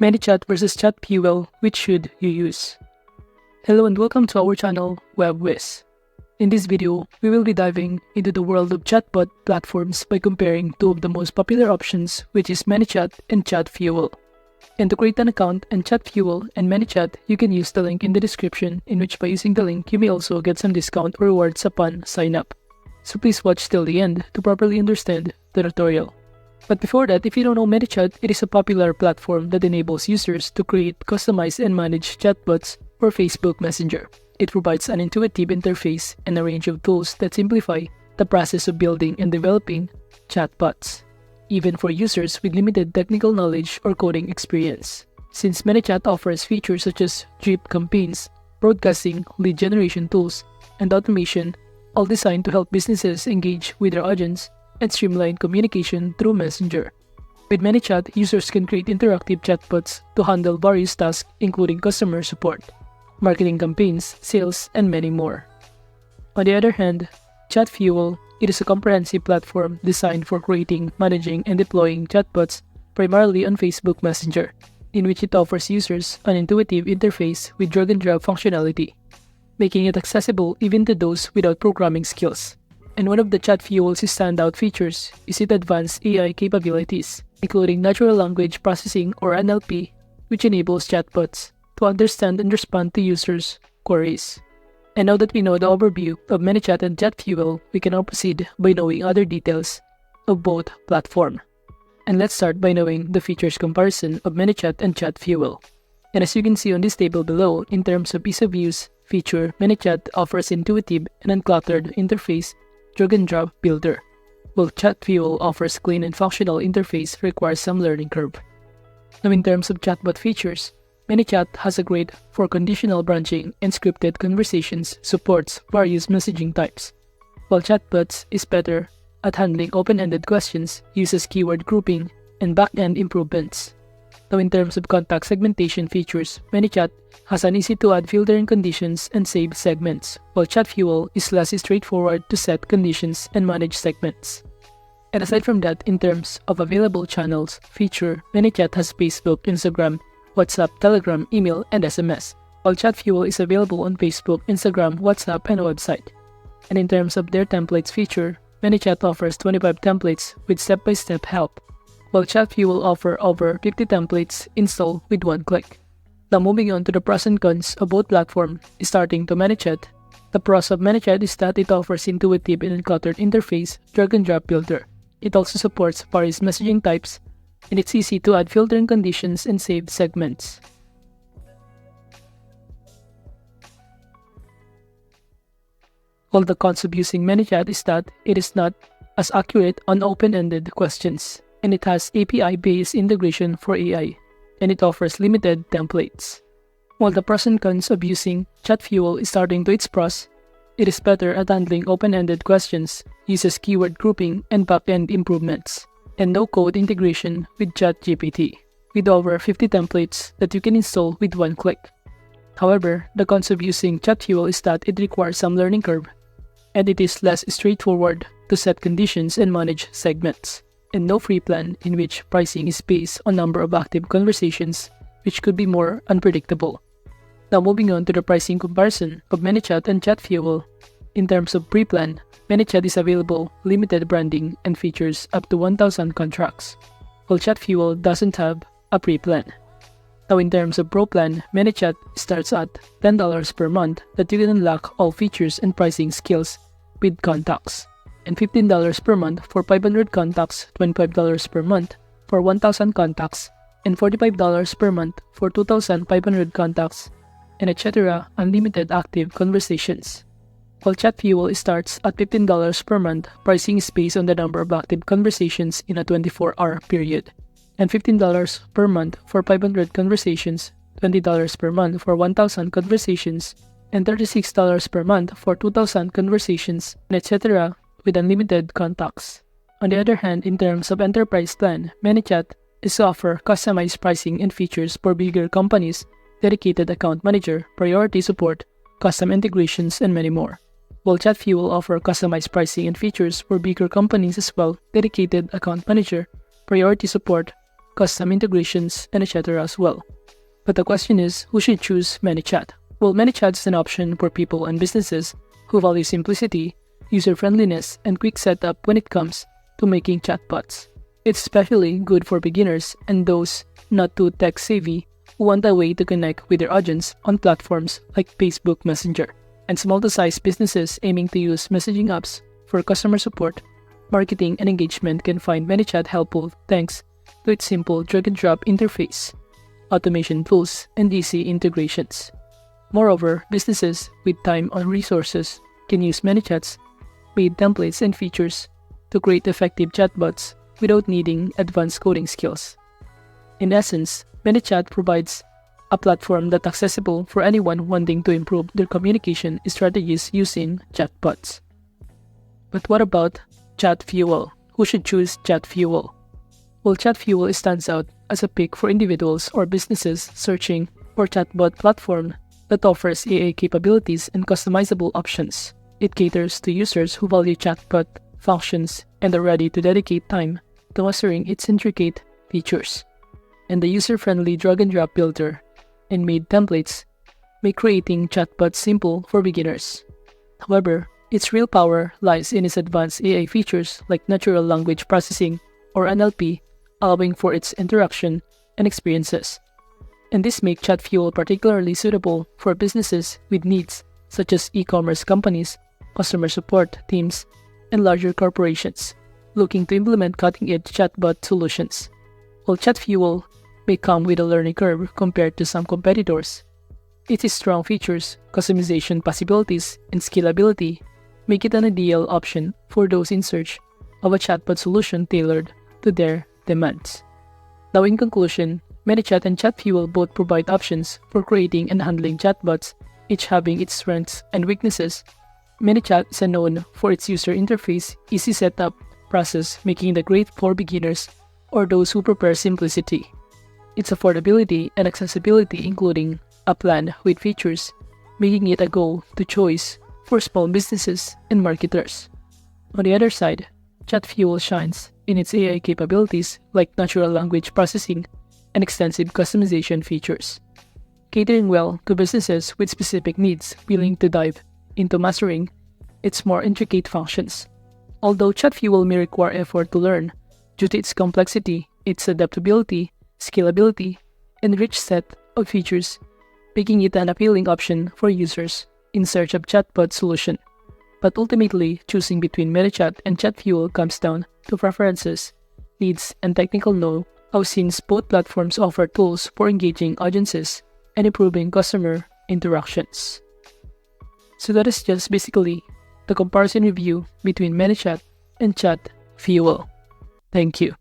Manychat versus Chatfuel, which should you use? Hello and welcome to our channel, WebWiz. In this video, we will be diving into the world of chatbot platforms by comparing two of the most popular options, which is Manychat and Chatfuel. And to create an account on Chatfuel and Manychat, you can use the link in the description, in which by using the link, you may also get some discount or rewards upon sign up. So please watch till the end to properly understand the tutorial. But before that, if you don't know Manychat, it is a popular platform that enables users to create, customize, and manage chatbots for Facebook Messenger. It provides an intuitive interface and a range of tools that simplify the process of building and developing chatbots, even for users with limited technical knowledge or coding experience. Since Manychat offers features such as drip campaigns, broadcasting, lead generation tools, and automation, all designed to help businesses engage with their audience and streamline communication through Messenger. With Manychat, users can create interactive chatbots to handle various tasks including customer support, marketing campaigns, sales, and many more. On the other hand, Chatfuel, it is a comprehensive platform designed for creating, managing, and deploying chatbots primarily on Facebook Messenger, in which it offers users an intuitive interface with drag-and-drop functionality, making it accessible even to those without programming skills. And one of the Chatfuel's standout features is its advanced AI capabilities, including natural language processing or NLP, which enables chatbots to understand and respond to users' queries. And now that we know the overview of Manychat and Chatfuel, we can now proceed by knowing other details of both platforms. And let's start by knowing the features comparison of Manychat and Chatfuel. And as you can see on this table below, in terms of ease of use feature, Manychat offers intuitive and uncluttered interface drag-and-drop builder, while Chatfuel offers clean and functional interface requires some learning curve. Now in terms of chatbot features, Manychat has a great for conditional branching and scripted conversations, supports various messaging types, while Chatbots is better at handling open-ended questions, uses keyword grouping, and back-end improvements. Now in terms of contact segmentation features, Manychat has an easy-to-add filtering conditions and save segments, while Chatfuel is less straightforward to set conditions and manage segments. And aside from that, in terms of available channels feature, Manychat has Facebook, Instagram, WhatsApp, Telegram, email, and SMS, while Chatfuel is available on Facebook, Instagram, WhatsApp, and a website. And in terms of their templates feature, Manychat offers 25 templates with step-by-step help, while Chatfuel offers over 50 templates installed with one click. Now moving on to the pros and cons of both platforms, starting to Manychat. The pros of Manychat is that it offers intuitive and uncluttered interface, drag-and-drop builder. It also supports various messaging types, and it's easy to add filtering conditions and save segments. While the cons of using Manychat is that it is not as accurate on open-ended questions, and it has API-based integration for AI, and it offers limited templates. While the pros and cons of using Chatfuel is starting to its pros, it is better at handling open-ended questions, uses keyword grouping and back-end improvements, and no-code integration with ChatGPT, with over 50 templates that you can install with one click. However, the cons of using Chatfuel is that it requires some learning curve, and it is less straightforward to set conditions and manage segments, and no free plan in which pricing is based on number of active conversations, which could be more unpredictable. Now moving on to the pricing comparison of Manychat and Chatfuel. In terms of pre-plan, Manychat is available limited branding and features up to 1,000 contracts, while Chatfuel doesn't have a pre-plan. Now in terms of Pro plan, Manychat starts at $10 per month that you can unlock all features and pricing skills with contacts, and $15 per month for 500 contacts, $25 per month for 1,000 contacts, and $45 per month for 2,500 contacts, and etc. unlimited active conversations. While Chatfuel starts at $15 per month, pricing is based on the number of active conversations in a 24-hour period, and $15 per month for 500 conversations, $20 per month for 1,000 conversations, and $36 per month for 2,000 conversations, and etc. with unlimited contacts. On the other hand, in terms of enterprise plan, Manychat is to offer customized pricing and features for bigger companies, dedicated account manager, priority support, custom integrations, and many more. While Chatfuel offers customized pricing and features for bigger companies as well, dedicated account manager, priority support, custom integrations, and etc. as well. But the question is, who should choose Manychat? Well, Manychat is an option for people and businesses who value simplicity, user-friendliness, and quick setup when it comes to making chatbots. It's especially good for beginners and those not too tech-savvy who want a way to connect with their audience on platforms like Facebook Messenger, and small to size businesses aiming to use messaging apps for customer support, marketing, and engagement can find Manychat helpful thanks to its simple drag-and-drop interface, automation tools, and easy integrations. Moreover, businesses with time or resources can use Manychat's made templates and features to create effective chatbots without needing advanced coding skills. In essence, Manychat provides a platform that's accessible for anyone wanting to improve their communication strategies using chatbots. But what about Chatfuel? Who should choose Chatfuel? Well, Chatfuel stands out as a pick for individuals or businesses searching for chatbot platform that offers AI capabilities and customizable options. It caters to users who value chatbot functions and are ready to dedicate time to mastering its intricate features. And the user-friendly drag-and-drop builder and made templates make creating chatbots simple for beginners. However, its real power lies in its advanced AI features like natural language processing or NLP, allowing for its interaction and experiences. And this makes Chatfuel particularly suitable for businesses with needs such as e-commerce companies, customer support teams, and larger corporations looking to implement cutting-edge chatbot solutions. While Chatfuel may come with a learning curve compared to some competitors, its strong features, customization possibilities, and scalability make it an ideal option for those in search of a chatbot solution tailored to their demands. Now, in conclusion, Manychat and Chatfuel both provide options for creating and handling chatbots, each having its strengths and weaknesses. Manychat is known for its user interface, easy setup process, making it great for beginners or those who prefer simplicity. Its affordability and accessibility, including a plan with features, making it a go-to choice for small businesses and marketers. On the other side, Chatfuel shines in its AI capabilities like natural language processing and extensive customization features, catering well to businesses with specific needs willing to dive into mastering its more intricate functions. Although Chatfuel may require effort to learn due to its complexity, its adaptability, scalability, and rich set of features, making it an appealing option for users in search of chatbot solution. But ultimately, choosing between Manychat and Chatfuel comes down to preferences, needs, and technical know-how, since both platforms offer tools for engaging audiences and improving customer interactions. So that is just basically the comparison review between Manychat and Chatfuel. Thank you.